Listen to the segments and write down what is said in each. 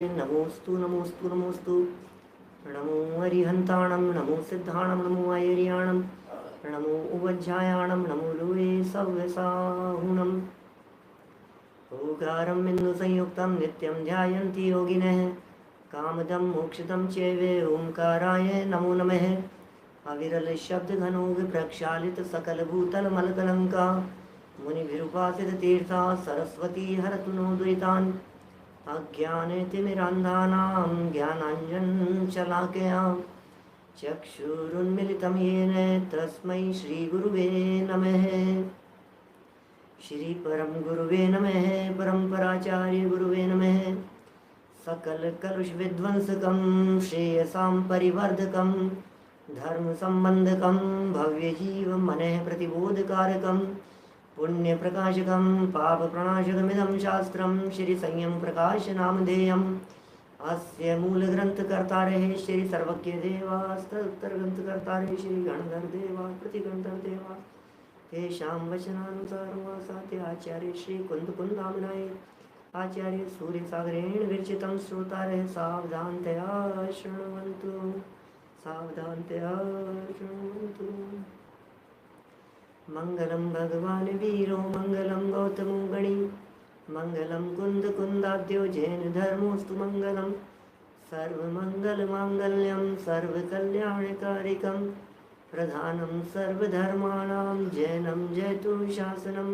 नमोस्तु नमोस्तु नमोस्तु। नमो हरिहंताणं नमो सिद्धाणं नमो आयर्याणं नमो उवज्जायाणं नमो लोये सव्यसाहुणम्। ओंकारं बिन्दुसंयुक्तं नित्यं ध्यायन्ति योगिनः कामदं मोक्षदं चैव ओंकाराय नमो नमः। अविरल शब्दघनोग प्रक्षालित सकलभूतलमलकलङ्का मुनिभिरुपासित तीर्था सरस्वती हरतु नो द्वैतान्। अज्ञानतिमिरान्धानां ज्ञानाञ्जनशलाकया चक्षुरुन्मिलितं येन तस्मै श्रीगुरुवे नमः। श्री परम गुरुवे नमः। परम्पराचार्य गुरुवे नमः। सकलकलुषविध्वंसकं श्रेयसां परिवर्धकं धर्मसम्बन्धकं भव्यजीवमनः प्रतिबोधकारकं पुण्यप्रकाशकं पापप्रणाशकमिदं शास्त्रं श्रीसंयम प्रकाश नामधेयम्। अस्य मूलग्रन्थकर्तारः श्री सर्वज्ञदेवास्तदुत्तरग्रन्थकर्तारः श्री गणधरदेवा प्रतिगणधरदेवा तेषां वचनानुसारं आचार्य श्री कुन्दकुन्दामनाय आचार्य सूर्यसागरेण विरचितं श्रोतारः सावधानतया शृण्वन्तु सावधानतया शृण्वन्तु। मंगलम भगवान वीरो मंगलम गौतमो गणी मंगलम कुंद कुंदाद्यो जैन धर्मोस्तु मंगलम सर्वमंगल मांगल्यम सर्वकल्याणकारिकं प्रधानं सर्वधर्माणां जैनं जयतु शासनं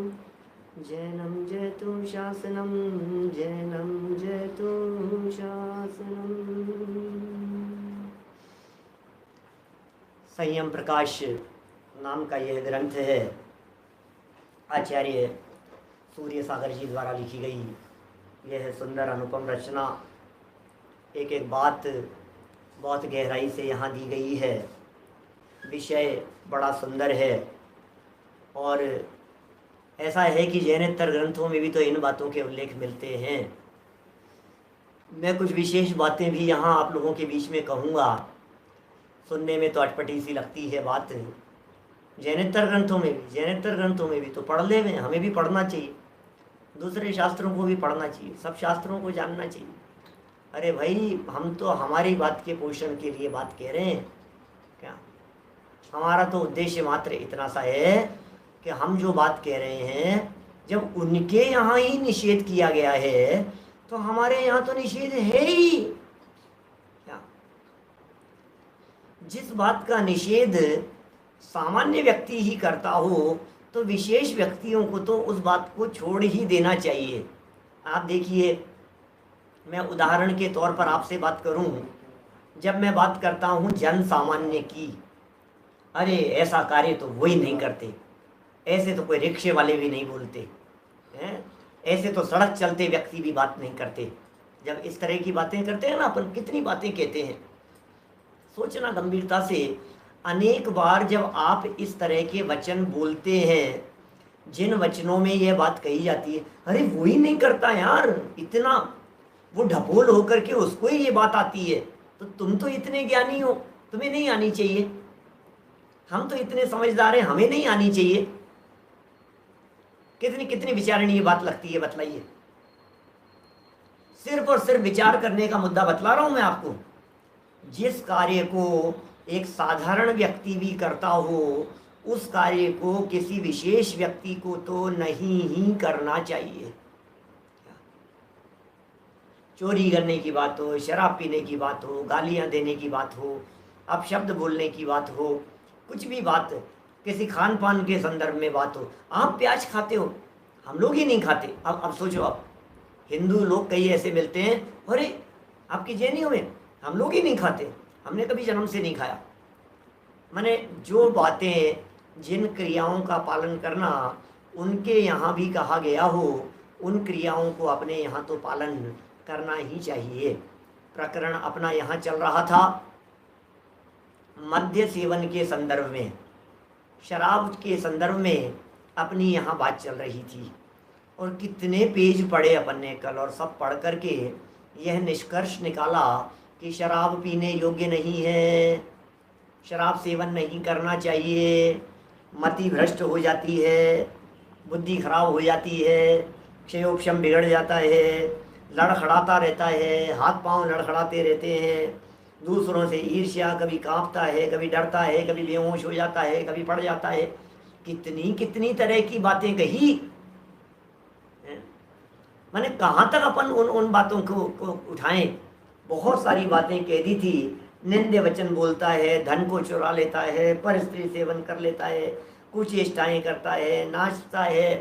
जैनं जयतु शासनं जैनं जयतु शासनं। संयम प्रकाश नाम का यह ग्रंथ है। आचार्य सूर्य सागर जी द्वारा लिखी गई यह सुंदर अनुपम रचना। एक एक बात बहुत गहराई से यहाँ दी गई है। विषय बड़ा सुंदर है और ऐसा है कि जैनेतर ग्रंथों में भी तो इन बातों के उल्लेख मिलते हैं। मैं कुछ विशेष बातें भी यहाँ आप लोगों के बीच में कहूँगा। सुनने में तो अटपटी सी लगती है बात। जैनेतर ग्रंथों में भी तो पढ़ ले में हमें भी पढ़ना चाहिए, दूसरे शास्त्रों को भी पढ़ना चाहिए, सब शास्त्रों को जानना चाहिए। अरे भाई, हम तो हमारी बात के पोषण के लिए बात कह रहे हैं क्या? हमारा तो उद्देश्य मात्र इतना सा है कि हम जो बात कह रहे हैं, जब उनके यहाँ ही निषेध किया गया है तो हमारे यहाँ तो निषेध है ही क्या? जिस बात का निषेध सामान्य व्यक्ति ही करता हो तो विशेष व्यक्तियों को तो उस बात को छोड़ ही देना चाहिए। आप देखिए, मैं उदाहरण के तौर पर आपसे बात करूं, जब मैं बात करता हूं जन सामान्य की, अरे ऐसा कार्य तो वही नहीं करते, ऐसे तो कोई रिक्शे वाले भी नहीं बोलते हैं, ऐसे तो सड़क चलते व्यक्ति भी बात नहीं करते। जब इस तरह की बातें करते हैं ना, अपन कितनी बातें कहते हैं, सोचना गंभीरता से। अनेक बार जब आप इस तरह के वचन बोलते हैं, जिन वचनों में यह बात कही जाती है, अरे वो ही नहीं करता यार, इतना वो ढपोल होकर के उसको ही ये बात आती है, तो तुम तो इतने ज्ञानी हो, तुम्हें नहीं आनी चाहिए। हम तो इतने समझदार हैं, हमें नहीं आनी चाहिए। कितनी कितनी विचारणीय बात लगती है, बतलाइए। सिर्फ और सिर्फ विचार करने का मुद्दा बतला रहा हूं मैं आपको। जिस कार्य को एक साधारण व्यक्ति भी करता हो, उस कार्य को किसी विशेष व्यक्ति को तो नहीं ही करना चाहिए। चोरी करने की बात हो, शराब पीने की बात हो, गालियां देने की बात हो, अपशब्द बोलने की बात हो, कुछ भी बात, किसी खान पान के संदर्भ में बात हो। आप प्याज खाते हो, हम लोग ही नहीं खाते। अब सोचो, आप हिंदू लोग कई ऐसे मिलते हैं, अरे आपकी जैनियों में हम लोग ही नहीं खाते, हमने कभी जन्म से नहीं खाया। माने जो बातें, जिन क्रियाओं का पालन करना उनके यहाँ भी कहा गया हो, उन क्रियाओं को अपने यहाँ तो पालन करना ही चाहिए। प्रकरण अपना यहाँ चल रहा था मद्य सेवन के संदर्भ में, शराब के संदर्भ में अपनी यहाँ बात चल रही थी। और कितने पेज पढ़े अपन ने कल, और सब पढ़ करके यह निष्कर्ष निकाला कि शराब पीने योग्य नहीं है, शराब सेवन नहीं करना चाहिए, मति भ्रष्ट हो जाती है, बुद्धि खराब हो जाती है, क्षयोपशम बिगड़ जाता है, लड़खड़ाता रहता है, हाथ पांव लड़खड़ाते रहते हैं, दूसरों से ईर्ष्या, कभी कांपता है, कभी डरता है, कभी बेहोश हो जाता है, कभी पड़ जाता है। कितनी कितनी तरह की बातें कही। मैंने कहाँ तक अपन उन उन बातों को उठाएं। बहुत सारी बातें कह दी थी। निंदे वचन बोलता है, धन को चुरा लेता है, पर स्त्री सेवन कर लेता है, कुछ चेष्टाएं करता है, नाचता है,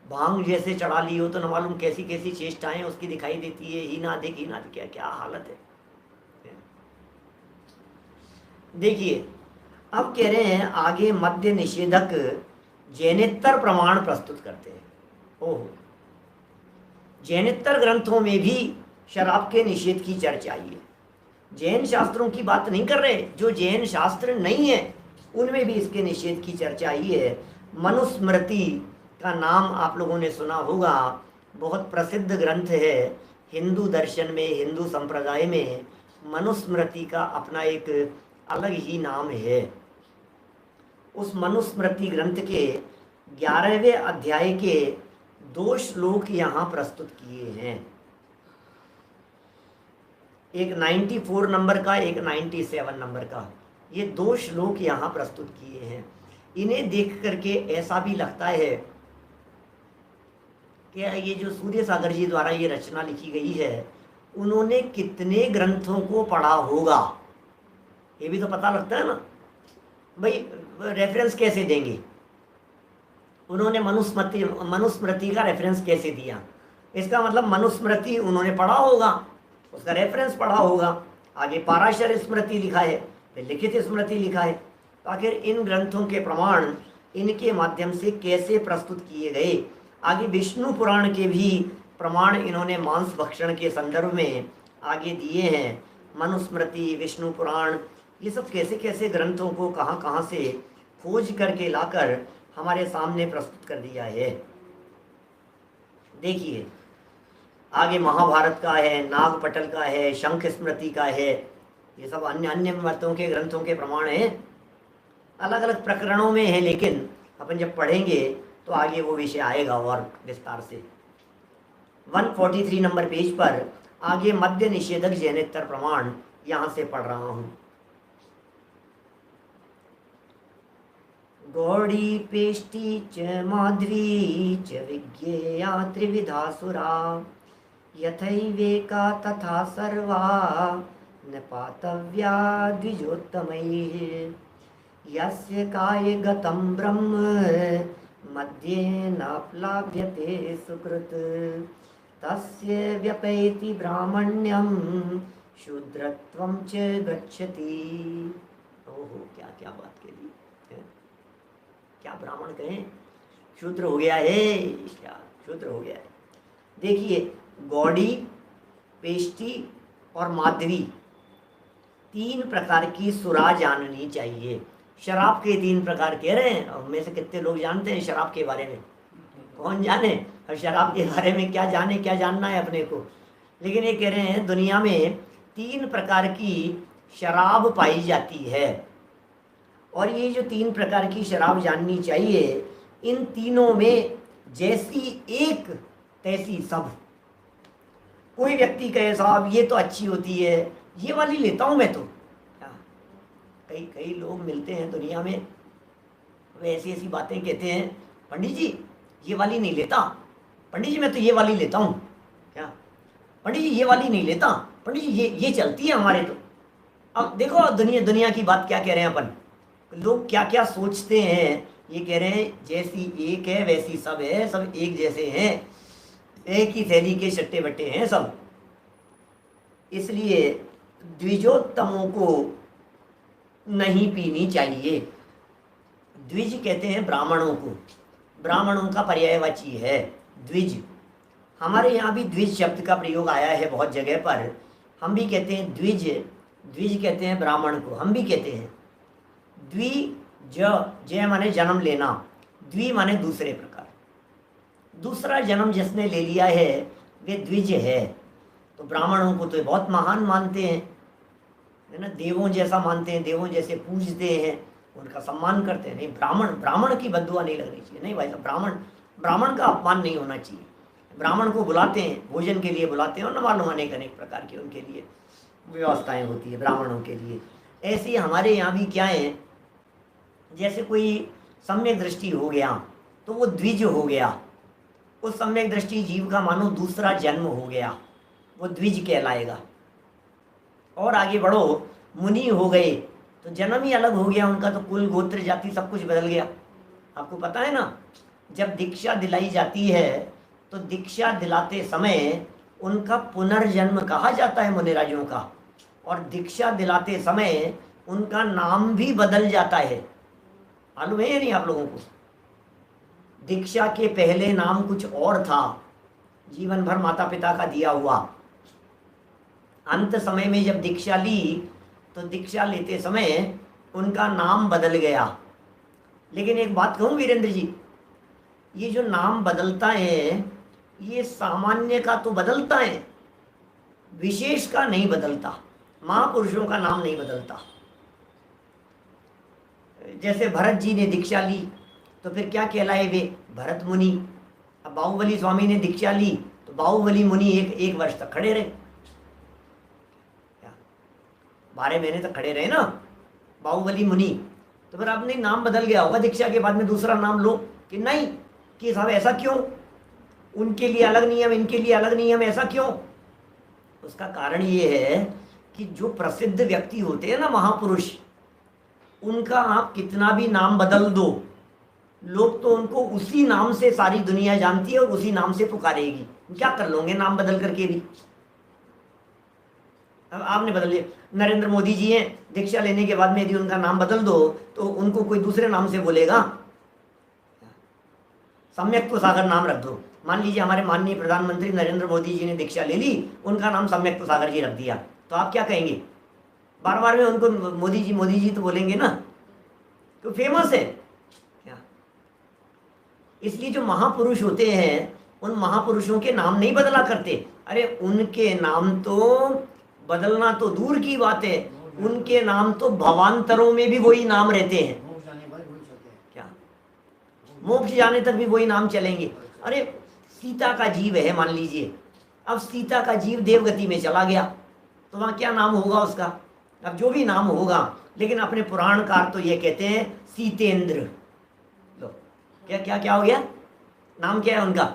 भांग जैसे चढ़ा ली हो तो न मालूम कैसी कैसी चेष्टाएं उसकी दिखाई देती है। हीना देख हीना देख, क्या क्या हालत है। देखिए अब कह रहे हैं आगे मद्य निषेधक जैनेतर प्रमाण प्रस्तुत करते हैं। ओह, जैनेतर ग्रंथों में भी शराब के निषेध की चर्चा आई है। जैन शास्त्रों की बात नहीं कर रहे, जो जैन शास्त्र नहीं है उनमें भी इसके निषेध की चर्चा आई है। मनुस्मृति का नाम आप लोगों ने सुना होगा, बहुत प्रसिद्ध ग्रंथ है हिंदू दर्शन में, हिंदू संप्रदाय में। मनुस्मृति का अपना एक अलग ही नाम है। उस मनुस्मृति ग्रंथ के 11वें अध्याय के 2 श्लोक यहाँ प्रस्तुत किए हैं, एक 94 नंबर का, एक 97 नंबर का। ये 2 श्लोक यहाँ प्रस्तुत किए हैं। इन्हें देख करके ऐसा भी लगता है कि ये जो सूर्य सागर जी द्वारा ये रचना लिखी गई है, उन्होंने कितने ग्रंथों को पढ़ा होगा, ये भी तो पता लगता है ना भाई। रेफरेंस कैसे देंगे, उन्होंने मनुस्मृति का रेफरेंस कैसे दिया? इसका मतलब मनुस्मृति उन्होंने पढ़ा होगा, उसका रेफरेंस पढ़ा होगा। आगे पाराशर स्मृति लिखा है, फिर लिखित स्मृति लिखा है। तो आखिर इन ग्रंथों के प्रमाण इनके माध्यम से कैसे प्रस्तुत किए गए? आगे विष्णु पुराण के भी प्रमाण इन्होंने मांस भक्षण के संदर्भ में आगे दिए हैं। मनुस्मृति, विष्णु पुराण, ये सब कैसे कैसे ग्रंथों को कहाँ कहाँ से खोज करके लाकर हमारे सामने प्रस्तुत कर दिया है। देखिए आगे महाभारत का है, नागपटल का है, शंख स्मृति का है, ये सब अन्य अन्य मतों के ग्रंथों के प्रमाण हैं। अलग अलग प्रकरणों में है, लेकिन अपन जब पढ़ेंगे तो आगे वो विषय आएगा और विस्तार से। 143 नंबर पेज पर आगे मद्य निषेधक जैनेतर प्रमाण यहाँ से पढ़ रहा हूँ। गौड़ी पेष्टी च माध्वी च विज्ञेया त्रिविधा सुरा, यथैवेका तथा सर्वा न पातव्या द्विजोत्तमैः, यस्य काये गतं ब्रह्म मध्ये नाप्लाव्यते सुकृत, तस्य व्यपैति ब्राह्मण्यं शूद्रत्वं च गच्छति। ओहो, क्या क्या बात कह दी है? क्या ब्राह्मण कहें शूद्र हो गया है, क्या शूद्र हो गया है। देखिए गौड़ी, पेष्टी और माधवी 3 प्रकार की सुरा जाननी चाहिए। शराब के 3 प्रकार कह रहे हैं, और में से कितने लोग जानते हैं शराब के बारे में? कौन जाने, और शराब के बारे में क्या जाने, क्या जानना है अपने को। लेकिन ये कह रहे हैं दुनिया में 3 प्रकार की शराब पाई जाती है, और ये जो 3 प्रकार की शराब जाननी चाहिए, इन तीनों में जैसी एक तैसी सब। कोई व्यक्ति कहे साहब ये तो अच्छी होती है, ये वाली लेता हूँ मैं तो। कई लोग मिलते हैं दुनिया में, वे ऐसी ऐसी बातें कहते हैं, पंडित जी ये वाली नहीं लेता, पंडित जी मैं तो ये वाली लेता हूँ। क्या पंडित जी ये वाली नहीं लेता, पंडित जी ये चलती है हमारे तो। अब देखो दुनिया की बात क्या कह रहे हैं अपन, लोग क्या क्या सोचते हैं। ये कह रहे हैं जैसी एक है वैसी सब है, सब एक जैसे हैं, एक ही थैली के चट्टे बट्टे हैं सब। इसलिए द्विजोत्तमों को नहीं पीनी चाहिए। द्विज कहते हैं ब्राह्मणों को, ब्राह्मणों का पर्यायवाची है द्विज। हमारे यहाँ भी द्विज शब्द का प्रयोग आया है बहुत जगह पर। हम भी कहते हैं द्विज, द्विज कहते हैं ब्राह्मण को, हम भी कहते हैं। द्विज, जय माने जन्म लेना, द्वि माने दूसरे प्रकार, दूसरा जन्म जिसने ले लिया है वे द्विज है। तो ब्राह्मणों को तो बहुत महान मानते हैं, है ना, देवों जैसा मानते हैं, देवों जैसे पूजते हैं, उनका सम्मान करते हैं। नहीं, ब्राह्मण की बद्दुआ नहीं लगनी चाहिए। नहीं भाई साहब, ब्राह्मण का अपमान नहीं होना चाहिए। ब्राह्मण को बुलाते हैं, भोजन के लिए बुलाते हैं और न मालूम अनेक प्रकार की उनके लिए व्यवस्थाएं होती है ब्राह्मणों के लिए। ऐसे ही हमारे यहाँ भी क्या है, जैसे कोई सम्यक दृष्टि हो गया तो वो द्विज हो गया, उस सम्यक दृष्टि जीव का मानो दूसरा जन्म हो गया, वो द्विज कहलाएगा। और आगे बढ़ो, मुनि हो गए तो जन्म ही अलग हो गया उनका, तो कुल गोत्र जाति सब कुछ बदल गया। आपको पता है ना, जब दीक्षा दिलाई जाती है तो दीक्षा दिलाते समय उनका पुनर्जन्म कहा जाता है मुनिराजों का, और दीक्षा दिलाते समय उनका नाम भी बदल जाता है। मालूम है या नहीं आप लोगों को? दीक्षा के पहले नाम कुछ और था, जीवन भर माता पिता का दिया हुआ। अंत समय में जब दीक्षा ली तो दीक्षा लेते समय उनका नाम बदल गया। लेकिन एक बात कहूँ वीरेंद्र जी, ये जो नाम बदलता है ये सामान्य का तो बदलता है, विशेष का नहीं बदलता, महापुरुषों का नाम नहीं बदलता। जैसे भरत जी ने दीक्षा ली तो फिर क्या कहलाए वे? भरत मुनि। अब बाहुबली स्वामी ने दीक्षा ली तो बाहुबली मुनि एक वर्ष तक खड़े रहे, 12 महीने तक खड़े रहे ना बाहुबली मुनि। तो फिर आपने नाम बदल गया होगा दीक्षा के बाद में, दूसरा नाम लो कि नहीं, कि साहब ऐसा क्यों, उनके लिए अलग नियम इनके लिए अलग नियम, ऐसा क्यों? उसका कारण ये है कि जो प्रसिद्ध व्यक्ति होते हैं ना महापुरुष, उनका आप कितना भी नाम बदल दो, लोग तो उनको उसी नाम से सारी दुनिया जानती है और उसी नाम से पुकारेगी। क्या कर लोगे नाम बदल करके भी? अब आपने बदल लिया, नरेंद्र मोदी जी हैं, दीक्षा लेने के बाद में यदि उनका नाम बदल दो तो उनको कोई दूसरे नाम से बोलेगा? सम्यक तो सागर नाम रख दो। मान लीजिए हमारे माननीय प्रधानमंत्री नरेंद्र मोदी जी ने दीक्षा ले ली, उनका नाम सम्यक तो सागर जी रख दिया, तो आप क्या कहेंगे? बार बार में उनको मोदी जी तो बोलेंगे ना, तो फेमस है क्या? इसलिए जो महापुरुष होते हैं उन महापुरुषों के नाम नहीं बदला करते। अरे उनके नाम तो बदलना तो दूर की बात है, उनके नाम तो भवांतरों में भी वही नाम रहते हैं। क्या मोक्ष जाने तक भी वही नाम चलेंगे? अरे सीता का जीव है मान लीजिए, अब सीता का जीव देवगति में चला गया तो वहां क्या नाम होगा उसका? अब जो भी नाम होगा, लेकिन अपने पुराणकार तो ये कहते हैं सीतेंद्र। लो क्या क्या क्या हो गया? नाम क्या है उनका?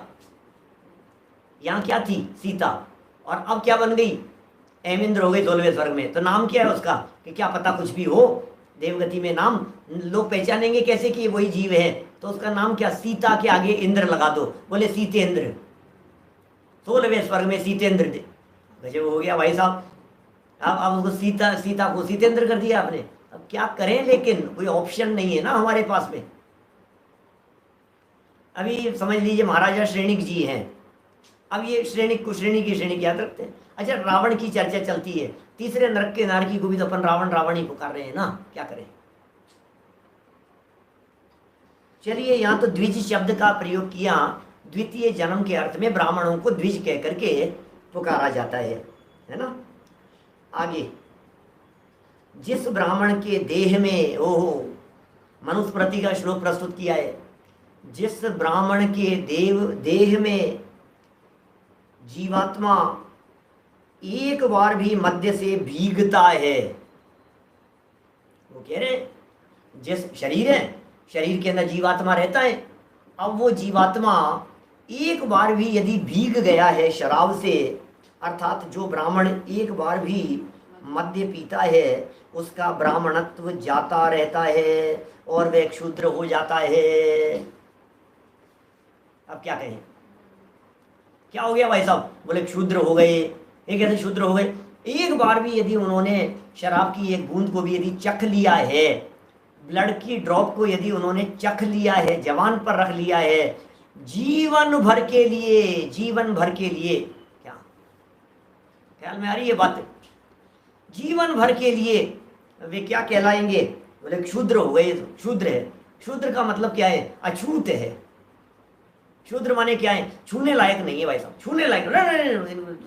यहाँ क्या थी? सीता, और अब क्या बन गई? एमिंद्र हो गई 16वें स्वर्ग में। तो नाम क्या है उसका? कि क्या पता कुछ भी हो, देवगति में नाम लोग पहचानेंगे कैसे कि वही जीव है? तो उसका नाम क्या? सीता के आगे इंद्र लगा दो, बोले सीतेंद्र, 16वें स्वर्ग में सीतेंद्र दे। गजब हो गया भाई साहब। अब उसको सीता को सीतेंद्र कर दिया आपने। अब क्या करें, लेकिन कोई ऑप्शन नहीं है ना हमारे पास में। अभी समझ लीजिए महाराजा श्रेणिक जी हैं, अब ये श्रेणिक को श्रेणी की याद रखते हैं। अच्छा, रावण की चर्चा चलती है, तीसरे नरक के नारकी को भी तो अपन रावण रावण ही पुकार रहे हैं ना, क्या करें? चलिए, यहाँ तो द्विज शब्द का प्रयोग किया, द्वितीय जन्म के अर्थ में ब्राह्मणों को द्विज कह करके पुकारा जाता है ना। आगे, जिस ब्राह्मण के देह में, ओहो, मनुस्मृति का श्लोक प्रस्तुत किया है, जिस ब्राह्मण के देह में जीवात्मा एक बार भी मध्य से भीगता है, वो कह रहे हैं जिस शरीर है, शरीर के अंदर जीवात्मा रहता है, अब वो जीवात्मा एक बार भी यदि भीग गया है शराब से, अर्थात जो ब्राह्मण एक बार भी मद्य पीता है उसका ब्राह्मणत्व जाता रहता है और वह क्षुद्र हो जाता है। अब क्या कहें, क्या हो गया भाई साहब? बोले क्षुद्र हो गए। ये कैसे क्षुद्र हो गए? एक बार भी यदि उन्होंने शराब की एक बूंद को भी यदि चख लिया है, ब्लड की ड्रॉप को यदि उन्होंने चख लिया है, जवान पर रख लिया है, जीवन भर के लिए, क्या ख्याल में आ रही है बात? जीवन भर के लिए वे क्या कहलाएंगे? बोले क्षुद्र हो गए, क्षुद्र है। क्षुद्र का मतलब क्या है? अछूत है। क्षुद्र माने क्या है? छूने लायक नहीं है भाई साहब, छूने लायक नहीं।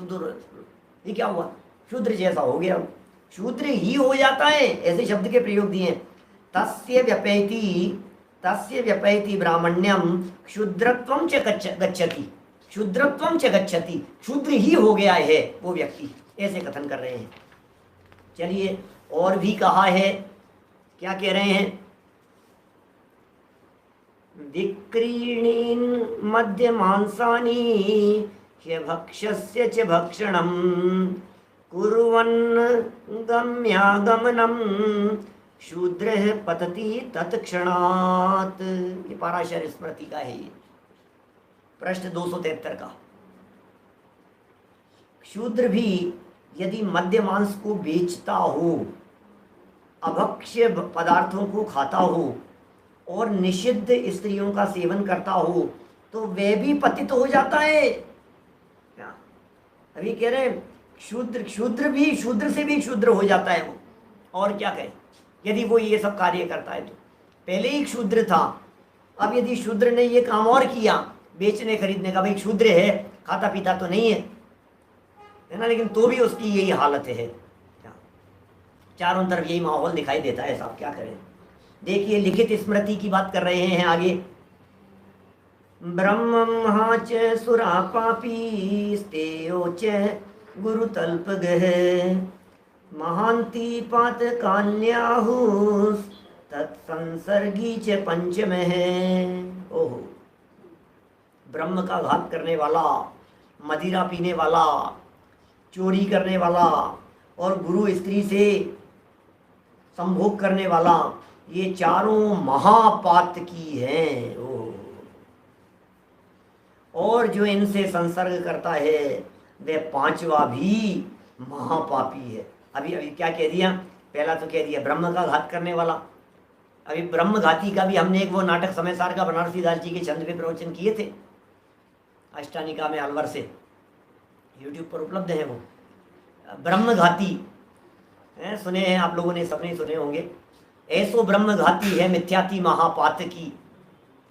ये क्या हुआ? क्षुद्र जैसा हो गया, क्षुद्र ही हो जाता है, ऐसे शब्द के प्रयोग दिए। तस्य व्यपैति ब्राह्मण्यम क्षुद्रत्वम च गच्छति। क्षुद्रत्वम च गच्छति, क्षुद्र ही हो गया है वो व्यक्ति, ऐसे कथन कर रहे हैं। चलिए और भी कहा है, क्या कह रहे हैं, विक्रीणीन मध्य मांसानि ह्यभक्षस्य च भक्षणम कुर्वन् गम्यागमनम शूद्रः पतति तत्क्षणात्। ये पराशर स्मृति का है, ये पृष्ठ 273 का। शूद्र भी यदि मध्य मांस को बेचता हो, अभक्ष्य पदार्थों को खाता हो और निषिद्ध स्त्रियों का सेवन करता हो, तो वह भी पतित हो जाता है। अभी कह रहे हैं शूद्र से भी क्षुद्र हो जाता है वो। और क्या कहें, यदि वो ये सब कार्य करता है तो पहले ही क्षुद्र था, अब यदि शूद्र ने ये काम और किया बेचने खरीदने का, भाई क्षुद्र है, खाता पीता तो नहीं है ना, लेकिन तो भी उसकी यही हालत है। चारों तरफ यही माहौल दिखाई देता है, साहब क्या करें। देखिए लिखित स्मृति की बात कर रहे हैं आगे। ब्रह्म च सुरा पापी स्तेयो च गुरु तल्प गह महांति पात कान्याहुस तत्संसर्गी च पंचम है। ओहो, ब्रह्म का घात करने वाला, मदिरा पीने वाला, चोरी करने वाला और गुरु स्त्री से संभोग करने वाला, ये चारों महापात की हैं। और जो इनसे संसर्ग करता है वह पांचवा भी महापापी है। अभी अभी क्या कह दिया, पहला तो कह दिया ब्रह्म का घात करने वाला। अभी ब्रह्मघाती का भी हमने एक वो नाटक समय सार का बनारसी दास जी के छंद पे प्रवचन किए थे, अष्टानिका में अलवर से, यूट्यूब पर उपलब्ध है वो। ब्रह्मघाती सुने हैं आप लोगों ने, सबने सुने होंगे। ऐसो ब्रह्मघाती है मिथ्याति महापात की,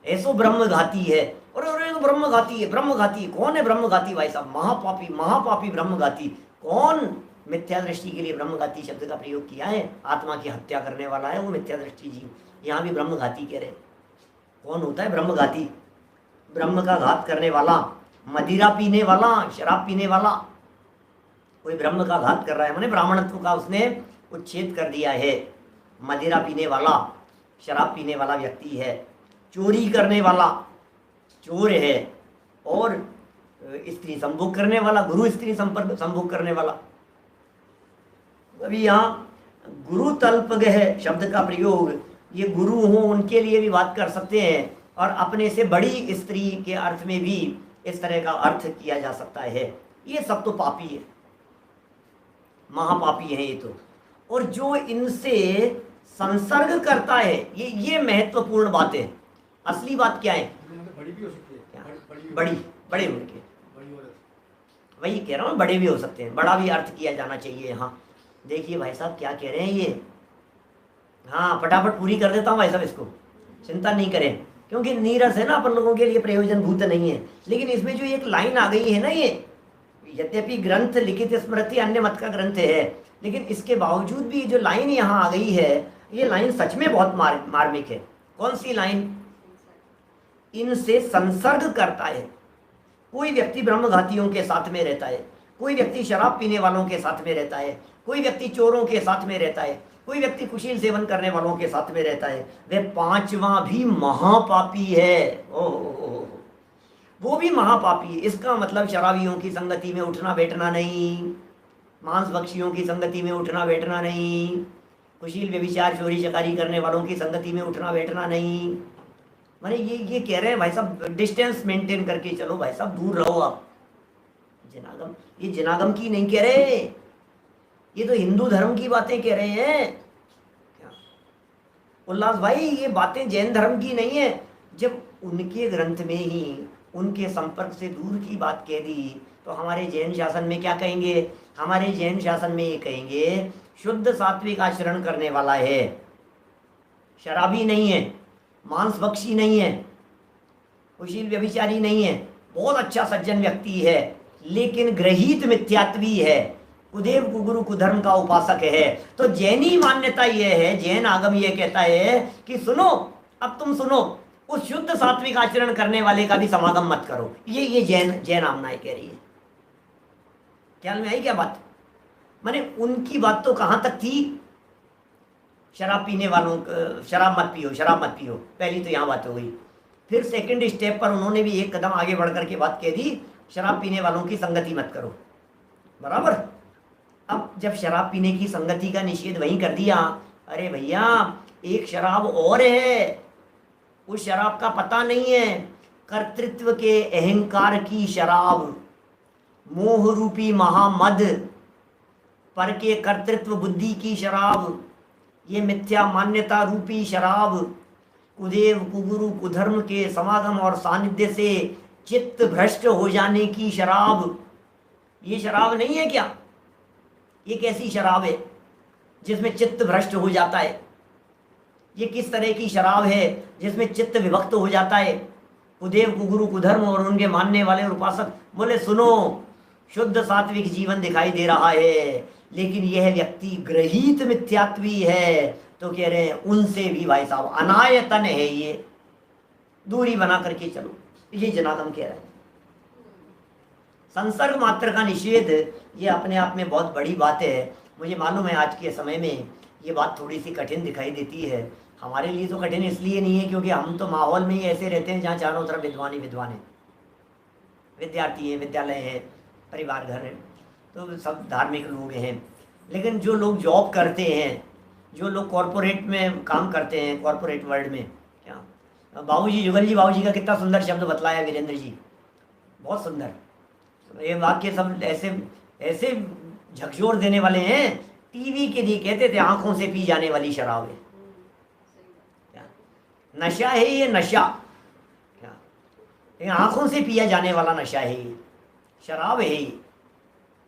ऐसो ब्रह्मघाती है। और तो ब्रह्मघाती है, ब्रह्मघाती कौन है? ब्रह्मघाती भाई साहब, महापापी, महापापी ब्रह्मघाती कौन? मिथ्या दृष्टि के लिए ब्रह्मघाती शब्द का प्रयोग किया है, आत्मा की हत्या करने वाला है वो मिथ्या दृष्टि जी। यहाँ भी ब्रह्मघाती कह रहे। कौन होता है ब्रह्मघाती? ब्रह्म का घात करने वाला, मदिरा पीने वाला, शराब पीने वाला। कोई ब्रह्म का घात कर रहा है, माने ब्राह्मणत्व का उसने उच्छेद कर दिया है। मदिरा पीने वाला, शराब पीने वाला व्यक्ति है, चोरी करने वाला चोर है, और स्त्री संभोग करने वाला, गुरु स्त्री संपर्क संभोग करने वाला। अभी यहाँ गुरु तल्पगह शब्द का प्रयोग, ये गुरु हो उनके लिए भी बात कर सकते हैं, और अपने से बड़ी स्त्री के अर्थ में भी इस तरह का अर्थ किया जा सकता है। ये सब तो पापी है, महापापी है ये तो। और जो इनसे संसर्ग करता है, ये महत्वपूर्ण बात है। असली बात क्या है? बड़ी भी हो सकती है, बड़े उनके, वही कह रहा हूँ, बड़े भी हो सकते हैं, बड़ा भी अर्थ किया जाना चाहिए यहाँ। देखिए भाई साहब क्या कह रहे हैं ये। हाँ, फटाफट पूरी कर देता हूँ भाई साहब, इसको चिंता नहीं करें, क्योंकि नीरस है ना, अपन लोगों के लिए प्रयोजन भूत नहीं है। लेकिन इसमें जो एक लाइन आ गई है ना, ये यद्यपि ग्रंथ लिखित स्मृति अन्य मत का ग्रंथ है, लेकिन इसके बावजूद भी जो लाइन यहाँ आ गई है, ये लाइन सच में बहुत मार्मिक है। कौन सी लाइन? इनसे संसर्ग करता है। कोई व्यक्ति ब्रह्मघातियों के साथ में रहता है, कोई व्यक्ति शराब पीने वालों के साथ में रहता है, कोई व्यक्ति चोरों के साथ में रहता है, कोई व्यक्ति कुशील सेवन करने वालों के साथ में रहता है, वह पांचवा भी महापापी है। ओह, वो भी महापापी है। इसका मतलब शराबियों की संगति में उठना बैठना नहीं, मांस भक्षियों की संगति में उठना बैठना नहीं, कुशील व्यभिचार चोरी चकारी करने वालों की संगति में उठना बैठना नहीं। माने ये कह रहे हैं भाई साहब, डिस्टेंस मेंटेन करके चलो भाई साहब, दूर रहो आप। जनागम, ये जनागम की नहीं कह रहे, ये तो हिंदू धर्म की बातें कह रहे हैं। क्या उल्लास भाई, ये बातें जैन धर्म की नहीं है। जब उनके ग्रंथ में ही उनके संपर्क से दूर की बात कह दी, तो हमारे जैन शासन में क्या कहेंगे? हमारे जैन शासन में ये कहेंगे, शुद्ध सात्विक आचरण करने वाला है, शराबी नहीं है, मांस भक्षी नहीं है, कुशील व्यभिचारी नहीं है, बहुत अच्छा सज्जन व्यक्ति है, लेकिन ग्रहीत मिथ्यात्वी है, कुदेव कुगुरु कुधर्म का उपासक है। तो जैनी मान्यता यह है, जैन आगम यह कहता है कि सुनो, अब तुम सुनो, उस शुद्ध सात्विक आचरण करने वाले का भी समागम मत करो। ये जैन आमनाएं कह रही है। ख्याल में आई क्या बात? माने उनकी बात तो कहां तक थी, शराब पीने वालों शराब मत पियो, शराब मत पियो, पहली तो यहां बात हो गई। फिर सेकंड स्टेप पर उन्होंने भी एक कदम आगे बढ़ करके बात कह दी, शराब पीने वालों की संगति मत करो। बराबर। अब जब शराब पीने की संगति का निषेध वहीं कर दिया, अरे भैया एक शराब और है, उस शराब का पता नहीं है, कर्तृत्व के अहंकार की शराब, मोह रूपी महामद, पर के कर्तृत्व बुद्धि की शराब, ये मिथ्या मान्यता रूपी शराब, कुदेव कुगुरु कुधर्म के समागम और सानिध्य से चित्त भ्रष्ट हो जाने की शराब, ये शराब नहीं है क्या? ये कैसी शराब है जिसमें चित्त भ्रष्ट हो जाता है? ये किस तरह की शराब है जिसमें चित्त विभक्त हो जाता है? कुदेव कुगुरु कुधर्म और उनके मानने वाले और उपासक बोले सुनो, शुद्ध सात्विक जीवन दिखाई दे रहा है, लेकिन यह व्यक्ति ग्रहित मिथ्यात्वी है। तो कह रहे हैं उनसे भी भाई साहब अनायतन है, ये दूरी बना करके चलो। ये जनागम कह रहा है। संसर्ग मात्र का निषेध ये अपने आप में बहुत बड़ी बात है। मुझे मालूम है आज के समय में ये बात थोड़ी सी कठिन दिखाई देती है। हमारे लिए तो कठिन इसलिए नहीं है क्योंकि हम तो माहौल में ही ऐसे रहते हैं जहाँ चारों तरफ विद्वान ही विद्वान हैं, विद्यार्थी हैं, विद्यालय है, परिवार घर है, तो सब धार्मिक लोग हैं। लेकिन जो लोग जॉब करते हैं, जो लोग कॉरपोरेट में काम करते हैं, कॉरपोरेट वर्ल्ड में, क्या बाबूजी, जुगल जी बाबूजी का कितना सुंदर शब्द बतलाया वीरेंद्र जी, बहुत सुंदर। ये वाक्य सब ऐसे ऐसे झकझोर देने वाले हैं। टीवी के लिए कहते थे आंखों से पी जाने वाली शराब है, क्या नशा है ये, नशा क्या, ये आंखों से पिया जाने वाला नशा है ये, शराब है ये।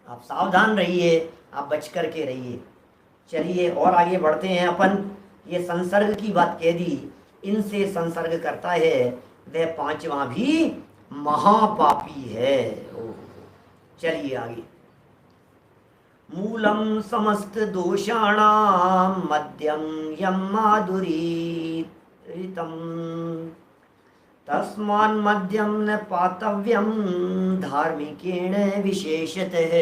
आप सावधान रहिए, आप बच कर के रहिए। चलिए और आगे बढ़ते हैं अपन। ये संसर्ग की बात कह दी, इनसे संसर्ग करता है वह पांचवा भी महापापी है। चलिए आगे। मूलम समस्त दोषाणाम मध्यम यम माधुरीतम तस्मान् मध्यम न पातव्यम धार्मिकेण विशेषतः।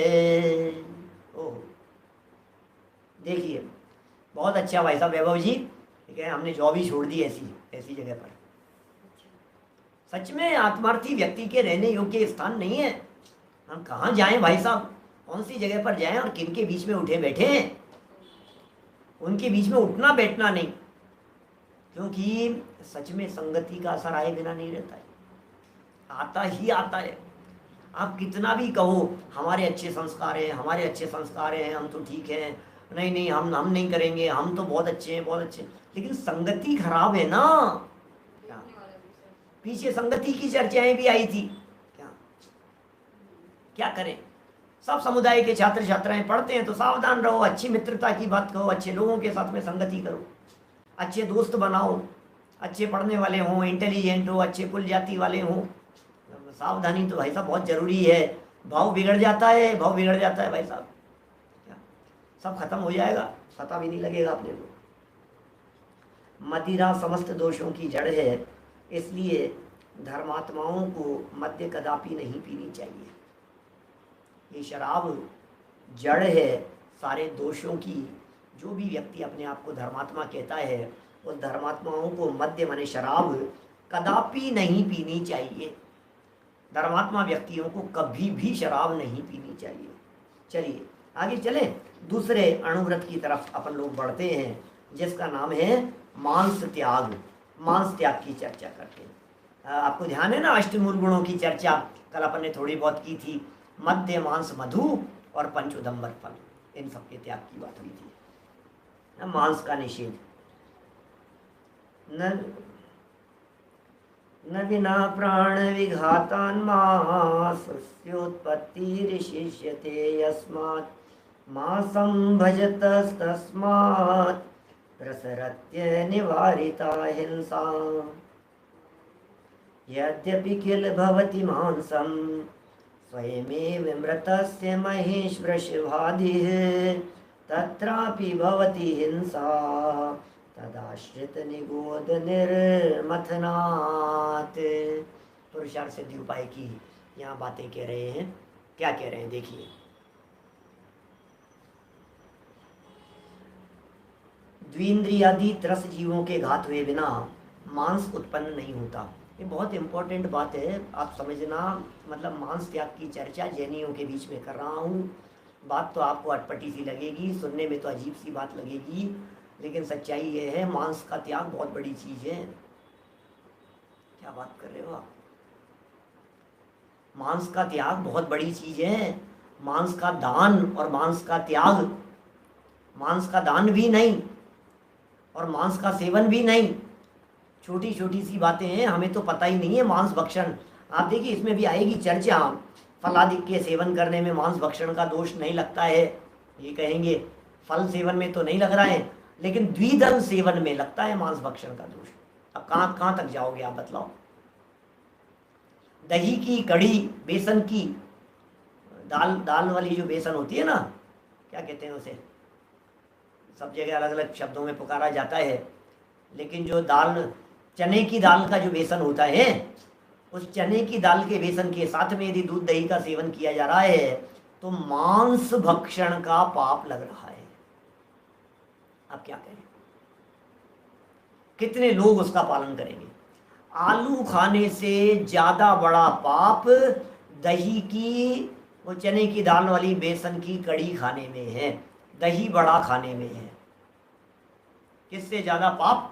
ओह देखिए, बहुत अच्छा भाई साहब वैभव जी, ठीक है, हमने जॉब ही छोड़ दी ऐसी जगह पर। सच में आत्मार्थी व्यक्ति के रहने योग्य स्थान नहीं है। हम कहाँ जाएं भाई साहब, कौन सी जगह पर जाएं और किन के बीच में उठे बैठे हैं? उनके बीच में उठना बैठना नहीं, क्योंकि सच में संगति का असर आए बिना नहीं रहता है, आता ही आता है। आप कितना भी कहो हमारे अच्छे संस्कार हैं, हमारे अच्छे संस्कार हैं, हम तो ठीक हैं, नहीं नहीं हम नहीं करेंगे, हम तो बहुत अच्छे हैं, बहुत अच्छे, लेकिन संगति खराब है ना। पीछे संगति की चर्चाएं भी आई थी, क्या करें? सब समुदाय के छात्र छात्राएं पढ़ते हैं तो सावधान रहो, अच्छी मित्रता की बात कहो, अच्छे लोगों के साथ में संगति करो, अच्छे दोस्त बनाओ, अच्छे पढ़ने वाले हों, इंटेलिजेंट हो, अच्छे कुल जाति वाले हों। सावधानी तो भाई साहब बहुत जरूरी है। भाव बिगड़ जाता है, भाव बिगड़ जाता है भाई साहब, सब खत्म हो जाएगा, पता भी नहीं लगेगा अपने को। मदिरा समस्त दोषों की जड़ है, इसलिए धर्मात्माओं को मद्य कदापि नहीं पीनी चाहिए। ये शराब जड़ है सारे दोषों की। जो भी व्यक्ति अपने आप को धर्मात्मा कहता है, उस धर्मात्माओं को मद्य माने शराब कदापि नहीं पीनी चाहिए। धर्मात्मा व्यक्तियों को कभी भी शराब नहीं पीनी चाहिए। चलिए आगे चलें, दूसरे अणुव्रत की तरफ अपन लोग बढ़ते हैं, जिसका नाम है मांस त्याग। मांस त्याग की चर्चा करते हैं। आपको ध्यान है ना, अष्टमूल गुणों की चर्चा कल अपन ने थोड़ी बहुत की थी। मद्य, मांस, मधु और पंचोदंबर फल, इन सब के त्याग की बात हुई थी। मांस का निषेध। न विना प्राण विघातान् मांसस्योत्पत्तिरिशिष्यते यस्मात् मांसं भजतस्तस्मात् प्रसरत्य निवारिता हिंसा। यद्यपि किल भवति मांसं स्वयमेव मृतस्य महेश्वरशिवादिः तत्रापि भवति हिंसा तदाश्रित निगोद निर्मथनात्। पुरुषार्थ सिद्धि उपाय की यहाँ बातें कह रहे हैं। क्या कह रहे हैं देखिए, द्विंद्रियादि रस जीवों के घात हुए बिना मांस उत्पन्न नहीं होता। ये बहुत इंपॉर्टेंट बात है, आप समझना। मतलब मांस त्याग की चर्चा जैनियों के बीच में कर रहा हूँ। बात तो आपको अटपटी सी लगेगी, सुनने में तो अजीब सी बात लगेगी, लेकिन सच्चाई ये है, मांस का त्याग बहुत बड़ी चीज़ है। क्या बात कर रहे हो आप? मांस का त्याग बहुत बड़ी चीज़ है। मांस का दान और मांस का त्याग, मांस का दान भी नहीं और मांस का सेवन भी नहीं, छोटी छोटी सी बातें हैं, हमें तो पता ही नहीं है मांस भक्षण। आप देखिए इसमें भी आएगी चर्चा, फल आदि के सेवन करने में मांस भक्षण का दोष नहीं लगता है, ये कहेंगे फल सेवन में तो नहीं लग रहा है, लेकिन द्विदल सेवन में लगता है मांस भक्षण का दोष। अब कहाँ कहाँ तक जाओगे आप बतलाओ? दही की कढ़ी, बेसन की दाल वाली जो बेसन होती है ना, क्या कहते हैं उसे, सब जगह अलग अलग शब्दों में पुकारा जाता है, लेकिन जो दाल, चने की दाल का जो बेसन होता है, उस चने की दाल के बेसन के साथ में यदि दूध दही का सेवन किया जा रहा है तो मांस भक्षण का पाप लग रहा है। अब क्या करें? कितने लोग उसका पालन करेंगे? आलू खाने से ज्यादा बड़ा पाप दही की, वो चने की दाल वाली बेसन की कड़ी खाने में है, दही बड़ा खाने में है। किससे ज्यादा पाप?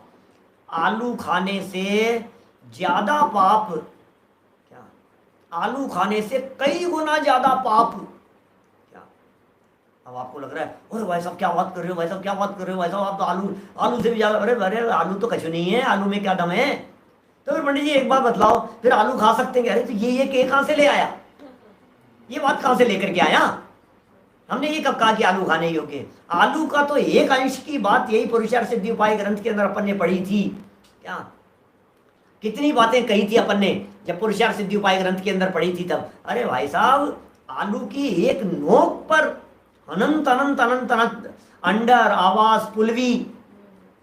आलू खाने से ज्यादा पाप। क्या? आलू खाने से कई गुना ज्यादा पाप। क्या? अब आपको लग रहा है अरे भाई साहब क्या बात कर रहे हो, भाई साहब क्या बात कर रहे हो, भाई साहब आप तो आलू से भी ज्यादा। अरे अरे आलू तो कछु नहीं है, आलू में क्या दम है? तो फिर पंडित जी एक बात बतलाओ, फिर आलू खा सकते हैं? अरे तो ये कहाँ से ले आया, ये बात कहाँ से लेकर के आया? हमने ये कब कहा कि आलू खाने योग्य? आलू का तो एक अंश की बात यही पुरुषार्थ सिद्धि उपाय ग्रंथ के अंदर अपन ने पढ़ी थी। क्या कितनी बातें कही थी अपन ने जब पुरुषार्थ सिद्धि उपाय ग्रंथ के अंदर पढ़ी थी तब। अरे भाई साहब, आलू की एक नोक पर अनंत अनंत अनंत अनंत अंडर आवास पुलवी,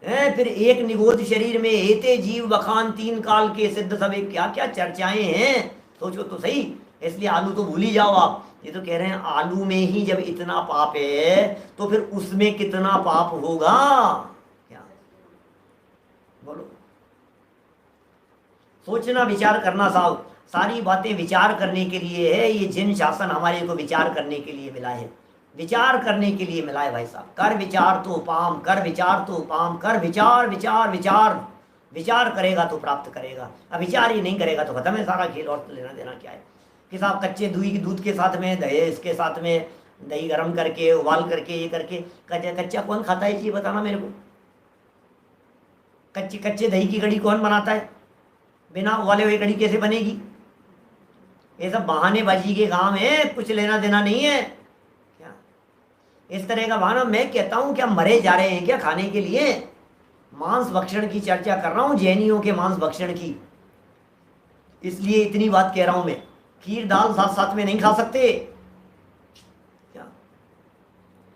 फिर एक निगोद शरीर में एते जीव बखान तीन काल के सिद्ध सभी, क्या क्या चर्चाएं हैं, सोचो तो सही। इसलिए आलू तो भूल ही जाओ आप। ये तो कह रहे हैं आलू में ही जब इतना पाप है तो फिर उसमें कितना पाप होगा? क्या बोलो? सोचना, विचार करना साहब। सारी बातें विचार करने के लिए है। ये जिन शासन हमारे को विचार करने के लिए मिला है, विचार करने के लिए मिला है भाई साहब। कर विचार तो पाम, कर विचार तो पाम, कर विचार विचार विचार। विचार करेगा तो प्राप्त करेगा, अब विचार ही नहीं करेगा तो खत्म है सारा खेल, और तो लेना देना क्या है? कि साहब कच्चे दूध के साथ में दही, इसके साथ में दही गरम करके उबाल करके ये करके, कच्चा कौन खाता है ये बताना मेरे को। कच्चे दही की कड़ी कौन बनाता है? बिना उबाले हुए कड़ी कैसे बनेगी? ये सब बहानेबाजी के काम है, कुछ लेना देना नहीं है। क्या इस तरह का बहाना? मैं कहता हूं क्या मरे जा रहे हैं क्या खाने के लिए? मांस भक्षण की चर्चा कर रहा हूं, जैनियों के मांस भक्षण की, इसलिए इतनी बात कह रहा हूं मैं। खीर दाल साथ साथ में नहीं खा सकते। क्या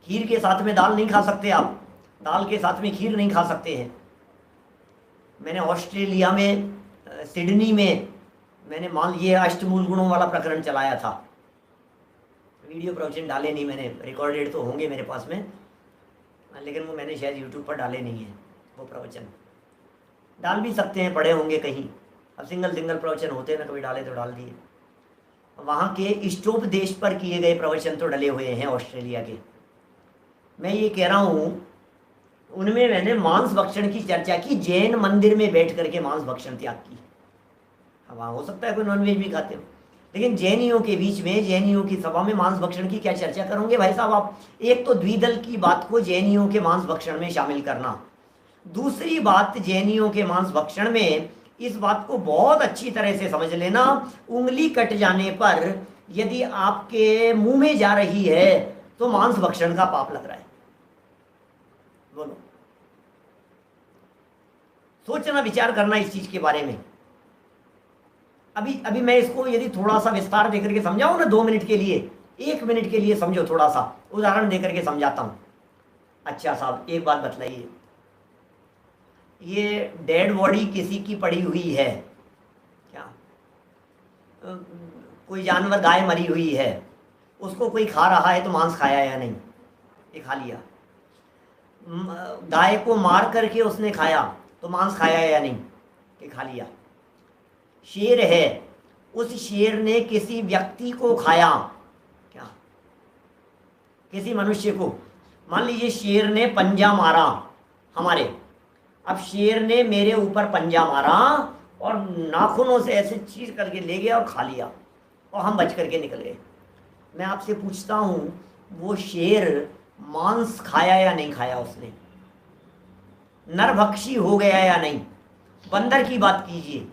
खीर के साथ में दाल नहीं खा सकते आप? दाल के साथ में खीर नहीं खा सकते हैं। मैंने ऑस्ट्रेलिया में सिडनी में मैंने मान ये अष्टमूल गुणों वाला प्रकरण चलाया था। वीडियो प्रवचन डाले नहीं मैंने, रिकॉर्डेड तो होंगे मेरे पास में, लेकिन वो मैंने शायद यूट्यूब पर डाले नहीं है। वो प्रवचन डाल भी सकते हैं, पढ़े होंगे कहीं। अब सिंगल प्रवचन होते ना, कभी डाले तो डाल दिए। वहाँ के स्टोप देश पर किए गए प्रवचन तो डले हुए हैं ऑस्ट्रेलिया के। मैं ये कह रहा हूँ उनमें मैंने मांस भक्षण की चर्चा की, जैन मंदिर में बैठ करके मांस भक्षण त्याग की। अब वहाँ हो सकता है कोई नॉनवेज भी खाते हो, लेकिन जैनियों के बीच में, जैनियों की सभा में मांस भक्षण की क्या चर्चा करोगे भाई साहब आप? एक तो द्विदल की बात को जैनियों के मांस भक्षण में शामिल करना, दूसरी बात जैनियों के मांस भक्षण में इस बात को बहुत अच्छी तरह से समझ लेना, उंगली कट जाने पर यदि आपके मुंह में जा रही है तो मांस भक्षण का पाप लग रहा है। बोलो, सोचना, विचार करना इस चीज के बारे में। अभी मैं इसको यदि थोड़ा सा विस्तार देकर के समझाऊं ना, 2 मिनट के लिए, 1 मिनट के लिए समझो, थोड़ा सा उदाहरण देकर के समझाता हूं। अच्छा साहब एक बात बतलाइए, ये डेड बॉडी किसी की पड़ी हुई है क्या, कोई जानवर, गाय मरी हुई है, उसको कोई खा रहा है तो मांस खाया या नहीं? ये खा लिया। गाय को मार करके उसने खाया तो मांस खाया या नहीं? ये खा लिया। शेर है, उस शेर ने किसी व्यक्ति को खाया क्या, किसी मनुष्य को। मान लीजिए शेर ने पंजा मारा हमारे, अब शेर ने मेरे ऊपर पंजा मारा और नाखूनों से ऐसे चीर करके ले गया और खा लिया और हम बच करके निकल गए। मैं आपसे पूछता हूँ, वो शेर मांस खाया या नहीं खाया? उसने नरभक्षी हो गया या नहीं? बंदर की बात कीजिए,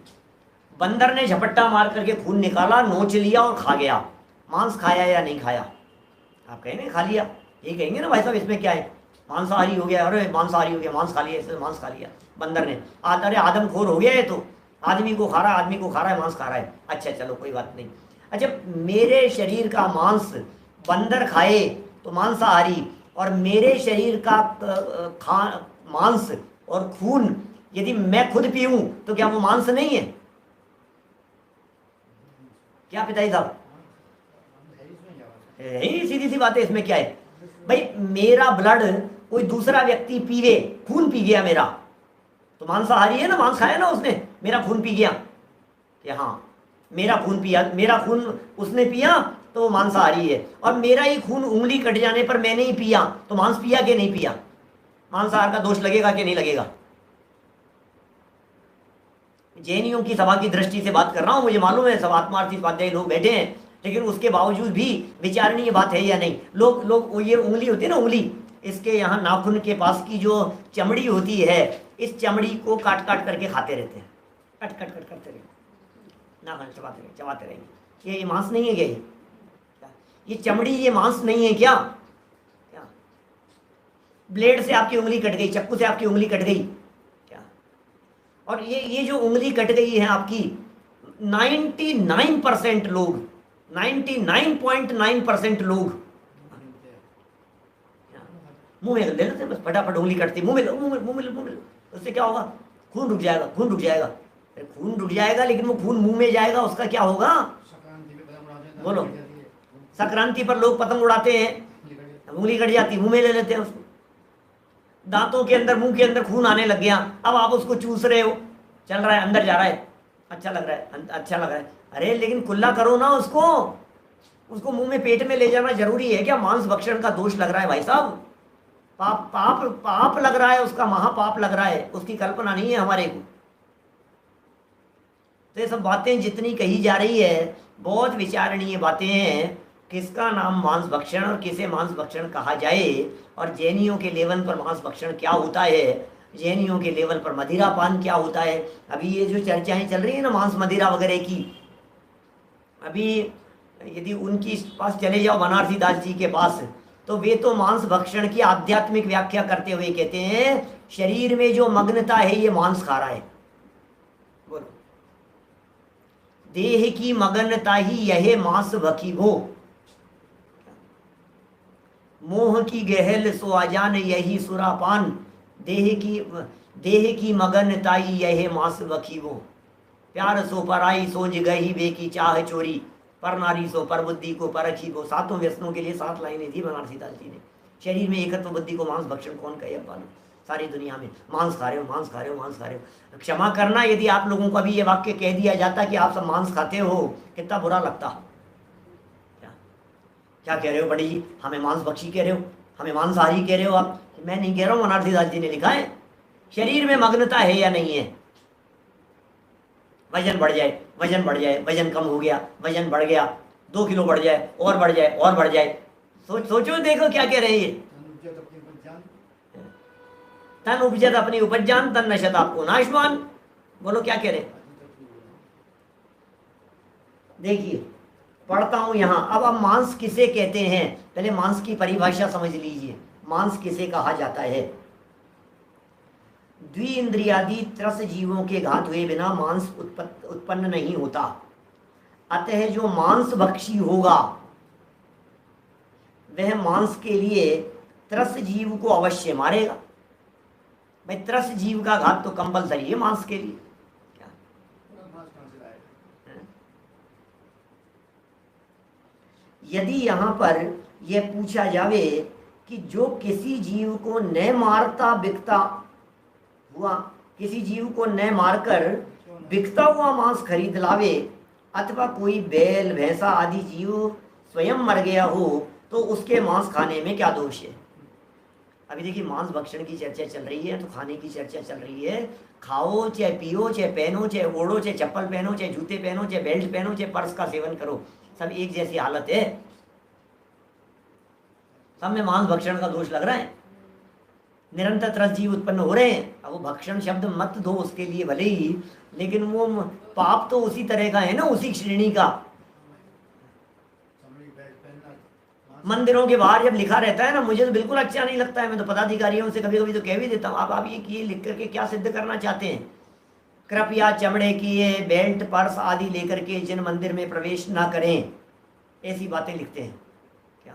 बंदर ने झपट्टा मार करके खून निकाला, नोच लिया और खा गया, मांस खाया या नहीं खाया? आप कहेंगे खा लिया। ये कहेंगे ना भाई साहब इसमें क्या है, मांसाहारी हो गया, अरे मांसाहारी हो गया, मांस खा लिया, इसने मांस खा लिया बंदर ने। अरे आदमखोर हो गया है, तो आदमी को खा रहा है, आदमी को खा रहा है, मांस खा रहा है। अच्छा चलो कोई बात नहीं। अच्छा, मेरे शरीर का मांस बंदर खाए तो मांसाहारी, और मेरे शरीर का मांस और खून यदि मैं खुद पीऊं तो क्या वो मांस नहीं है? क्या पिताजी साहब, यही सीधी सी बात है, इसमें क्या है भाई? मेरा ब्लड कोई दूसरा व्यक्ति पीवे, खून पी गया मेरा, तो मांसाहारी है ना, मांस खाया ना उसने, मेरा खून पी गया कि हाँ मेरा खून पिया, मेरा खून उसने पिया तो वो मांसाहारी है। और मेरा ही खून उंगली कट जाने पर मैंने ही पिया तो मांस पिया कि नहीं पिया? मांसाहार का दोष लगेगा कि नहीं लगेगा? जैनियों की सभा की दृष्टि से बात कर रहा हूं, मुझे मालूम है सब आत्मार्थी स्वाध्यायी लोग बैठे हैं, लेकिन उसके बावजूद भी विचारणीय बात है या नहीं? लोग ये उंगली होती है ना, उंगली, इसके यहाँ नाखून के पास की जो चमड़ी होती है, इस चमड़ी को काट काट करके खाते रहते हैं, कट कट कट करते रहते, नाखून चबाते रहेंगे। ये मांस नहीं है क्या? ये चमड़ी, ये मांस नहीं है क्या? ब्लेड से आपकी उंगली कट गई, चक्कू से आपकी उंगली कट गई क्या? और ये जो उंगली कट गई है आपकी, 99% लोग, 99.9% लोग मुंह में ले लेते हैं, बस फटाफट उंगली कटती, मुंह में लो, मुंह में लो। उससे क्या होगा? खून रुक जाएगा, खून रुक जाएगा। खून रुक जाएगा, लेकिन वो खून मुंह में जाएगा, उसका क्या होगा? बोलो। संक्रांति पर लोग पतंग उड़ाते हैं, उंगली कट जाती, मुंह में ले लेते हैं उसको। दांतों के अंदर, मुंह के अंदर खून आने लग गया, अब आप उसको चूस रहे हो, चल रहा है, अंदर जा रहा है, अच्छा लग रहा है, अच्छा लग रहा है। अरे लेकिन कुल्ला करो ना उसको मुंह में, पेट में ले जाना जरूरी है क्या? मांस भक्षण का दोष लग रहा है भाई साहब, पाप पाप पाप लग रहा है, उसका महापाप लग रहा है, उसकी कल्पना नहीं है हमारे को। तो ये सब बातें जितनी कही जा रही है बहुत विचारणीय बातें हैं। किसका नाम मांस भक्षण और किसे मांस भक्षण कहा जाए, और जैनियों के लेवल पर मांस भक्षण क्या होता है, जैनियों के लेवल पर मदिरा पान क्या होता है। अभी ये जो चर्चाएं चल रही है ना मांस मदिरा वगैरह की, अभी यदि उनकी पास चले जाओ बनारसी दास जी के पास, तो वे तो मांस भक्षण की आध्यात्मिक व्याख्या करते हुए कहते हैं शरीर में जो मग्नता है ये मांस खा रहा है। बोलो, देह की मगनता ही यह मांस भखी हो, मोह की गहल सो अजान यही सुरापान, देह की मगनताई यह मांस भखी वो, प्यार सो पराई सोज गही बे की चाह चोरी, पर नारी सो पर बुद्धि को परखी को। सातों व्यसनों के लिए 7 लाइनें दी बनारसी दास जी ने। शरीर में एकत्व बुद्धि को मांस भक्षण कौन कहे? अब सारी दुनिया में मांस खा रहे हो, मांस खा रहे हो, मांस खा रहे हो। क्षमा करना यदि आप लोगों को अभी ये वाक्य कह दिया जाता कि आप सब मांस खाते हो, कितना बुरा लगता। क्या कह रहे हो बड़ी जी, हमें मांस भक्षी कह रहे हो, हमें मांसाहारी कह रहे हो आप? मैं नहीं कह रहा हूँ, बनारसी दास जी ने लिखा है। शरीर में मग्नता है या नहीं है? वजन बढ़ जाए, वजन बढ़ जाए, वजन कम हो गया, वजन बढ़ गया, 2 किलो बढ़ जाए, और बढ़ जाए, और बढ़ जाए। सोचो देखो क्या कह रहे हैं ये। तन उपजत अपनी उपजान, तन नशत आपको नाशवान। बोलो क्या कह रहे? देखिए पढ़ता हूं यहां। अब मांस किसे कहते हैं, पहले मांस की परिभाषा समझ लीजिए। मांस किसे कहा जाता है? द्विइंद्रियादि त्रस जीवों के घात हुए बिना मांस उत्पन्न नहीं होता। अतः जो मांस भक्षी होगा वह मांस के लिए त्रस जीव को अवश्य मारेगा। भाई त्रस्त जीव का घात तो कंपलसरी है मांस के लिए। क्या मांस कहाँ से लाएगा? यदि यहाँ पर यह पूछा जावे कि जो किसी जीव को न मारता बिकता हुआ, किसी जीव को न मारकर बिकता हुआ मांस खरीद लावे, अथवा कोई बैल भैंसा आदि जीव स्वयं मर गया हो, तो उसके मांस खाने में क्या दोष है? अभी देखिए मांस भक्षण की चर्चा चल रही है, तो खाने की चर्चा चल रही है। खाओ चाहे पियो चाहे पहनो चाहे ओढ़ो चाहे चप्पल पहनो चाहे जूते पहनो चाहे बेल्ट पहनो चाहे पर्स का सेवन करो, सब एक जैसी हालत है। सब में मांस भक्षण का दोष लग रहा है। निरंतर त्रस्त जीव उत्पन्न हो रहे हैं। अब वो भक्षण शब्द मत दो उसके लिए भले ही, लेकिन वो पाप तो उसी तरह का है ना, उसी श्रेणी का। मंदिरों के बाहर जब लिखा रहता है ना, मुझे तो बिल्कुल अच्छा नहीं लगता है। मैं तो पदाधिकारियों से कभी कभी तो कह भी देता हूँ, आप ये लिख करके क्या सिद्ध करना चाहते हैं? कृपया चमड़े की बेल्ट पर्स आदि लेकर के जिन मंदिर में प्रवेश ना करें, ऐसी बातें लिखते हैं क्या?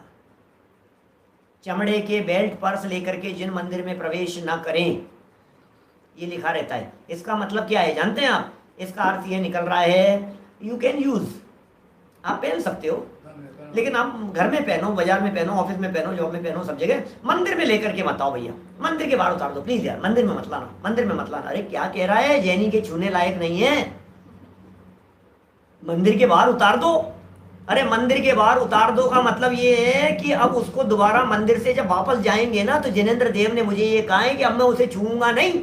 चमड़े के बेल्ट पर्स लेकर के जिन मंदिर में प्रवेश ना करें, ये लिखा रहता है। इसका मतलब क्या है जानते हैं आप? इसका अर्थ ये निकल रहा है यू कैन यूज, आप पहन सकते हो, लेकिन आप घर में पहनो, बाजार में पहनो, ऑफिस में पहनो, जॉब में पहनो, सब जगह। मंदिर में लेकर के मत आओ भैया, मंदिर के बाहर उतार दो प्लीज यार, मंदिर में मत लाना, मंदिर में मत लाना। अरे क्या कह रहा है? जैनी के छूने लायक नहीं है, मंदिर के बाहर उतार दो। अरे मंदिर के बाहर उतार दो का मतलब ये है कि अब उसको दोबारा मंदिर से जब वापस जाएंगे ना, तो जिनेंद्र देव ने मुझे ये कहा है कि अब मैं उसे छूऊंगा नहीं,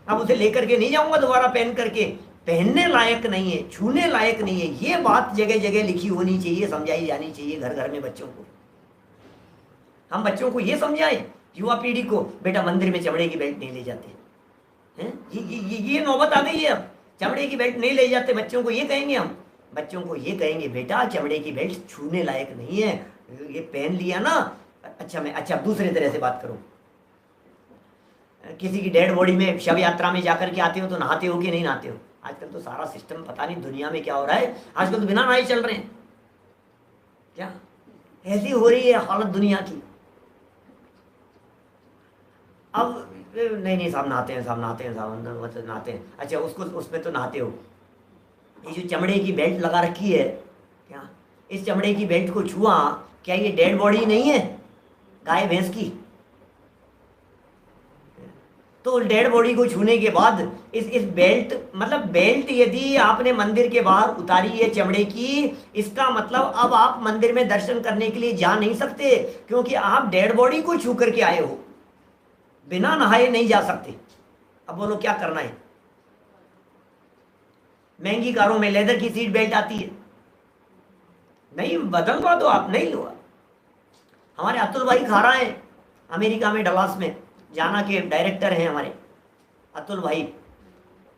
अब उसे लेकर के नहीं जाऊंगा दोबारा पहन करके। पहनने लायक नहीं है, छूने लायक नहीं है। ये बात जगह जगह लिखी होनी चाहिए, समझाई जानी चाहिए घर घर में बच्चों को। हम बच्चों को ये समझाएं, युवा पीढ़ी को, बेटा मंदिर में चमड़े की बेल्ट नहीं ले जाते हैं। ये नौबत आ गई है। अब चमड़े की बेल्ट नहीं ले जाते, बच्चों को ये कहेंगे हम, बच्चों को ये कहेंगे बेटा चमड़े की बेल्ट छूने लायक नहीं है, ये पहन लिया ना। अच्छा दूसरे तरह से बात करो। किसी की डेड बॉडी में शव यात्रा में जाकर के आते हो तो नहाते हो कि नहीं नहाते हो? आजकल तो सारा सिस्टम पता नहीं दुनिया में क्या हो रहा है, आजकल तो बिना नहाए चल रहे हैं। क्या ऐसी हो रही है हालत दुनिया की? अब नहीं साहब नहाते हैं, साहब नहाते हैं, साहब मतलब नहाते हैं। अच्छा उसमें तो नहाते हो। ये जो चमड़े की बेल्ट लगा रखी है, क्या इस चमड़े की बेल्ट को छुआ, क्या ये डेड बॉडी नहीं है गाय भैंस की? तो डेड बॉडी को छूने के बाद इस बेल्ट, मतलब बेल्ट यदि आपने मंदिर के बाहर उतारी है चमड़े की, इसका मतलब अब आप मंदिर में दर्शन करने के लिए जा नहीं सकते, क्योंकि आप डेड बॉडी को छू करके आए हो, बिना नहाए नहीं जा सकते। अब बोलो क्या करना है? महंगी कारों में लेदर की सीट बेल्ट आती है, नहीं बदलवा दो आप, नहीं लो। हमारे अतुल भाई खारा हैं अमेरिका में, डलास में, जाना के डायरेक्टर हैं हमारे अतुल भाई।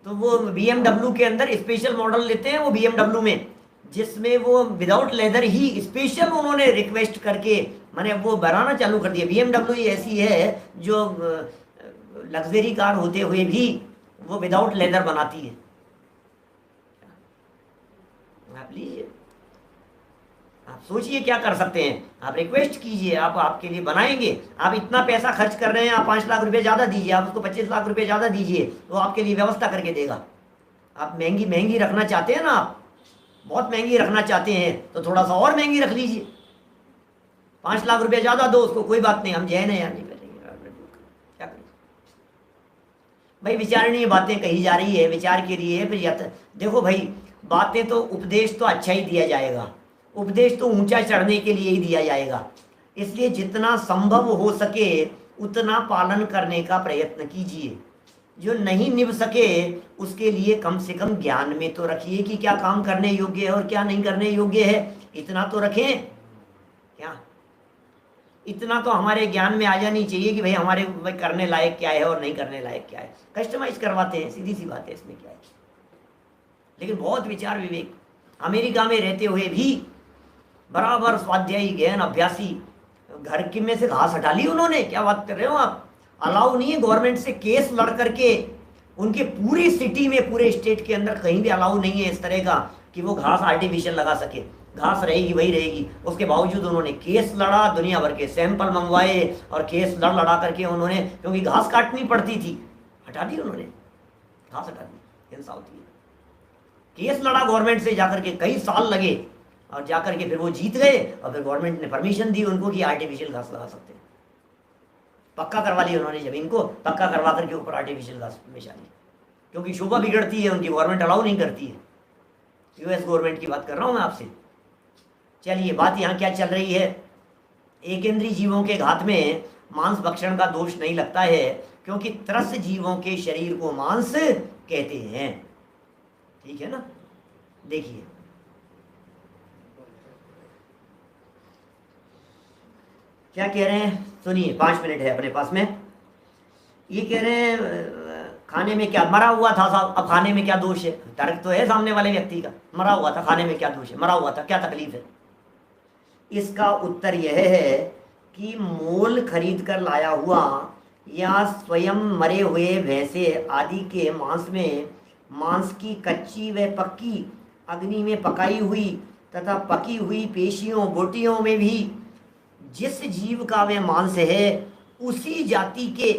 तो वो BMW के अंदर स्पेशल मॉडल लेते हैं, वो BMW में, जिसमें वो विदाउट लेदर ही स्पेशल उन्होंने रिक्वेस्ट करके मैंने वो बनाना चालू कर दिया। BMW ही ऐसी है जो लग्जरी कार होते हुए भी वो विदाउट लेदर बनाती है। आप लीजिए, आप सोचिए क्या कर सकते हैं, आप रिक्वेस्ट कीजिए, आप आपके लिए बनाएंगे। आप इतना पैसा खर्च कर रहे हैं, आप 5 लाख रुपए ज़्यादा दीजिए, आप उसको 25 लाख रुपए ज़्यादा दीजिए, तो आपके लिए व्यवस्था करके देगा। आप महंगी रखना चाहते हैं ना, आप बहुत महंगी रखना चाहते हैं, तो थोड़ा सा और महंगी रख लीजिए। 5 लाख रुपए ज़्यादा दो उसको, कोई बात नहीं, हम जैन है यार, नहीं करेंगे, क्या करें भाई? विचारणीय बातें कही जा रही है, विचार के लिए। फिर देखो भाई, बातें तो उपदेश तो अच्छा ही दिया जाएगा, उपदेश तो ऊंचा चढ़ने के लिए ही दिया जाएगा, इसलिए जितना संभव हो सके उतना पालन करने का प्रयत्न कीजिए। जो नहीं निभ सके उसके लिए कम से कम ज्ञान में तो रखिए कि क्या काम करने योग्य है और क्या नहीं करने योग्य है, इतना तो रखें। क्या इतना तो हमारे ज्ञान में आ जानी चाहिए कि भाई हमारे करने लायक क्या है और नहीं करने लायक क्या है। कस्टमाइज करवाते हैं, सीधी सी बात है, इसमें क्या है। लेकिन बहुत विचार विवेक। अमेरिका में रहते हुए भी बराबर स्वाध्यायी गहन अभ्यासी, घर की में से घास हटा ली उन्होंने। क्या बात कर रहे हो आप? अलाउ नहीं है गवर्नमेंट से केस लड़ करके, उनके पूरी सिटी में, पूरे स्टेट के अंदर कहीं भी अलाउ नहीं है इस तरह का कि वो घास आर्टिफिशियल लगा सके। घास रहेगी वही रहेगी। उसके बावजूद उन्होंने केस लड़ा, दुनिया भर के सैंपल मंगवाए और केस लड़ा करके उन्होंने, क्योंकि घास काटनी पड़ती थी, हटा दी उन्होंने, घास हटा दी, हिंसा होती है। केस लड़ा गवर्नमेंट से जाकर के, कई साल लगे, और जाकर के फिर वो जीत गए, और फिर गवर्नमेंट ने परमिशन दी उनको कि आर्टिफिशियल घास लगा सकते हैं। पक्का करवा लिया उन्होंने, जमीन को पक्का करवा करके ऊपर आर्टिफिशियल घास बिछा दी, क्योंकि शोभा बिगड़ती है उनकी, गवर्नमेंट अलाउ नहीं करती है। यूएस गवर्नमेंट की बात कर रहा हूं मैं आपसे। चलिए, बात यहाँ क्या चल रही है, एकेंद्रीय जीवों के घात में मांस भक्षण का दोष नहीं लगता है, क्योंकि त्रस्त जीवों के शरीर को मांस कहते हैं। ठीक है ना। देखिए, क्या कह रहे हैं, सुनिए, 5 मिनट है अपने पास में। ये कह रहे हैं खाने में क्या, मरा हुआ था साहब, अब खाने में क्या दोष है? तर्क तो है सामने वाले व्यक्ति का, मरा हुआ था, खाने में क्या दोष है, मरा हुआ था, क्या तकलीफ है? इसका उत्तर यह है कि मोल खरीद कर लाया हुआ या स्वयं मरे हुए भैंसे आदि के मांस में मांस की कच्ची व पक्की अग्नि में पकाई हुई तथा पकी हुई पेशियों बोटियों में भी जिस जीव का वह मांस है उसी जाति के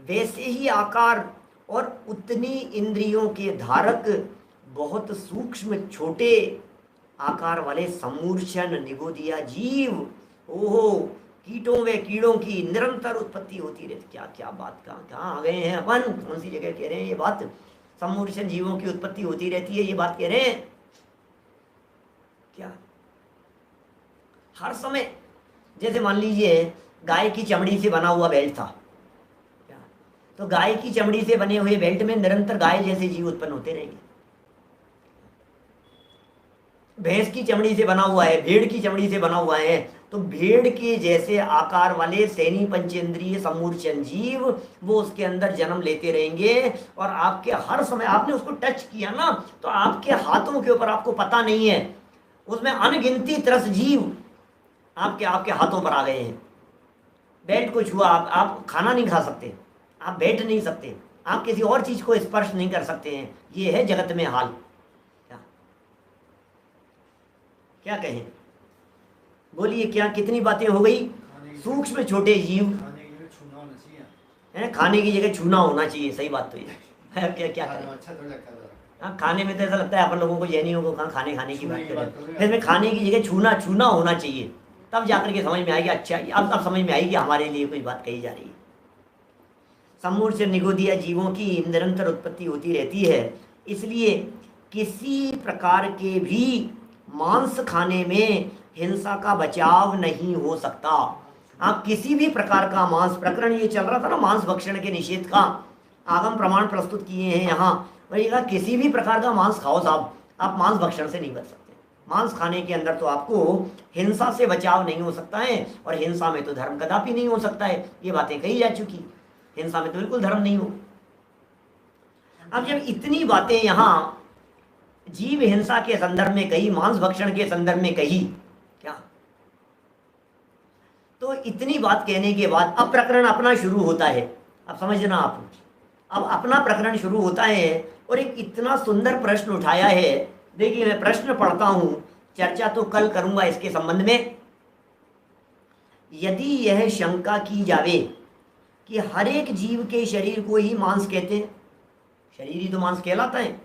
वैसे ही आकार और उतनी इंद्रियों के धारक बहुत सूक्ष्म छोटे आकार वाले समूर्छन निगोदिया जीव, ओहो, कीटों व कीड़ों की निरंतर उत्पत्ति होती रहती। क्या क्या बात, कहाँ आ गए हैं अपन, कौन सी जगह कह रहे हैं ये बात? समूर्छन जीवों की उत्पत्ति होती रहती है, ये बात कह रहे हैं क्या? हर समय, जैसे मान लीजिए गाय की चमड़ी से बना हुआ बेल्ट था, तो गाय की चमड़ी से बने हुए बेल्ट में निरंतर गाय जैसे जीव उत्पन्न होते रहेंगे। भैंस की चमड़ी से बना हुआ है, भेड़ की चमड़ी से बना हुआ है, तो भेड़ के जैसे आकार वाले सैनी पंचेंद्रिय समूर्छन जीव वो उसके अंदर जन्म लेते रहेंगे। और आपके हर समय, आपने उसको टच किया ना, तो आपके हाथों के ऊपर, आपको पता नहीं है, उसमें अनगिनती त्रस्त जीव आपके हाथों पर आ गए हैं। बेल्ट को छुआ, आप खाना नहीं खा सकते, आप बैठ नहीं सकते, आप किसी और चीज को स्पर्श नहीं कर सकते हैं। ये है जगत में हाल। क्या कहें, बोलिए, क्या कितनी बातें हो गई? सूक्ष्म छोटे जीव, खाने की जगह छूना होना चाहिए। सही बात तो ये है। क्या क्या करें? अच्छा तो लगता है। हाँ, खाने में तो ऐसा लगता है अपन लोगों को, जैनियों को, खाने की बात करें, फिर में खाने की जगह छूना होना चाहिए, तब जाकर के समझ में आएगी। अच्छा, अब समझ में आएगी हमारे लिए कोई बात कही जा रही है। समूर्छन निगोदिया जीवों की निरंतर उत्पत्ति होती रहती है, इसलिए किसी प्रकार के भी मांस खाने में हिंसा का बचाव नहीं हो सकता। आप किसी भी प्रकार का मांस, प्रकरण ये चल रहा था ना मांस भक्षण के निषेध का, आगम प्रमाण प्रस्तुत किए हैं यहाँ, वही किसी भी प्रकार का मांस खाओ साहब, आप मांस भक्षण से नहीं बच सकते। मांस खाने के अंदर तो आपको हिंसा से बचाव नहीं हो सकता है, और हिंसा में तो धर्म कदापि नहीं हो सकता है। ये बातें कही जा चुकी, हिंसा में तो बिल्कुल धर्म नहीं हो। अब जब इतनी बातें यहाँ जीव हिंसा के संदर्भ में कही, मांस भक्षण के संदर्भ में कही, क्या तो इतनी बात कहने के बाद अब प्रकरण अपना शुरू होता है। अब समझना आप, अब अपना प्रकरण शुरू होता है और एक इतना सुंदर प्रश्न उठाया है। देखिए, मैं प्रश्न पढ़ता हूं, चर्चा तो कल करूंगा इसके संबंध में। यदि यह शंका की जावे कि हर एक जीव के शरीर को ही मांस कहते हैं, शरीर ही तो मांस कहलाता है,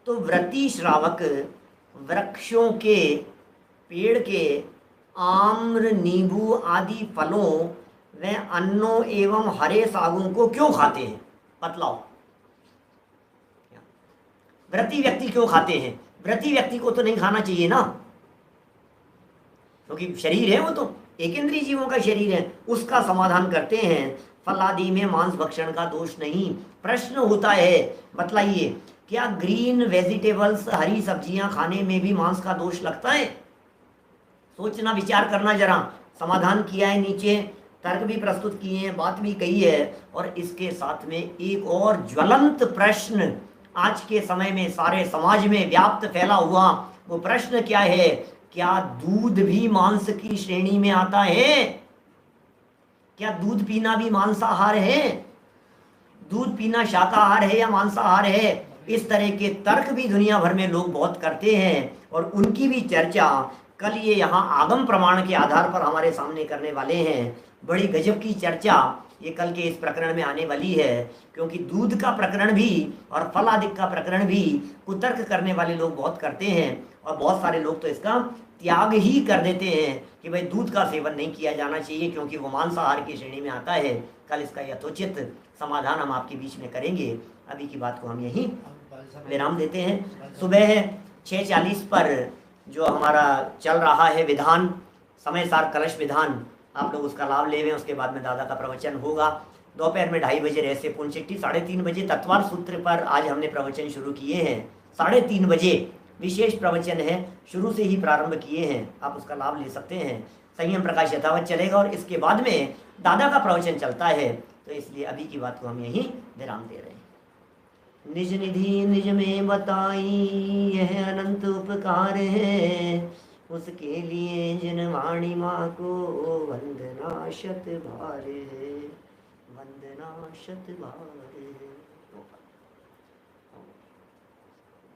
तो व्रति श्रावक वृक्षों के, पेड़ के आम्र, नींबू आदि फलों व अन्नों एवं हरे सागों को क्यों खाते हैं? बतलाओ, व्रती व्यक्ति क्यों खाते हैं? व्रती व्यक्ति को तो नहीं खाना चाहिए ना, क्योंकि शरीर है वो तो एकेंद्रीय जीवों का शरीर है। उसका समाधान करते हैं, फलादि में मांस भक्षण का दोष नहीं। प्रश्न होता है, बतलाइए, क्या ग्रीन वेजिटेबल्स, हरी सब्जियां खाने में भी मांस का दोष लगता है? सोचना, विचार करना जरा। समाधान किया है नीचे, तर्क भी प्रस्तुत किए हैं, बात भी कही है, और इसके साथ में एक और ज्वलंत प्रश्न आज के समय में सारे समाज में व्याप्त फैला हुआ, वो प्रश्न क्या है? क्या दूध भी मांस की श्रेणी में आता है? क्या दूध पीना भी मांसाहार है? दूध पीना शाकाहार है या मांसाहार है? इस तरह के तर्क भी दुनिया भर में लोग बहुत करते हैं, और उनकी भी चर्चा कल ये यहाँ आगम प्रमाण के आधार पर हमारे सामने करने वाले हैं। बड़ी गजब की चर्चा ये कल के इस प्रकरण में आने वाली है, क्योंकि दूध का प्रकरण भी और फल आदि का प्रकरण भी कुतर्क करने वाले लोग बहुत करते हैं, और बहुत सारे लोग तो इसका त्याग ही कर देते हैं कि भाई दूध का सेवन नहीं किया जाना चाहिए क्योंकि वो मांसाहार की श्रेणी में आता है। कल इसका यथोचित समाधान हम आपके बीच में करेंगे। अभी की बात को हम यहीं विराम देते हैं। सुबह 6:40 पर जो हमारा चल रहा है विधान, समय सार कलश विधान, आप लोग उसका लाभ लेवें। उसके बाद में दादा का प्रवचन होगा। दोपहर में 2:30 बजे रहस्य पूर्ण चिट्ठी, 3:30 बजे तत्वार सूत्र पर आज हमने प्रवचन शुरू किए हैं। 3:30 बजे विशेष प्रवचन है, शुरू से ही प्रारंभ किए हैं, आप उसका लाभ ले सकते हैं। संयम प्रकाश यथावत चलेगा और इसके बाद में दादा का प्रवचन चलता है, तो इसलिए अभी की बात को हम यहीं विराम दे रहे हैं। निज निधि निज में बताई यह अनंत उपकार है, उसके लिए जिन वाणी माँ को वंदना शत बार है, वंदना शत बार है।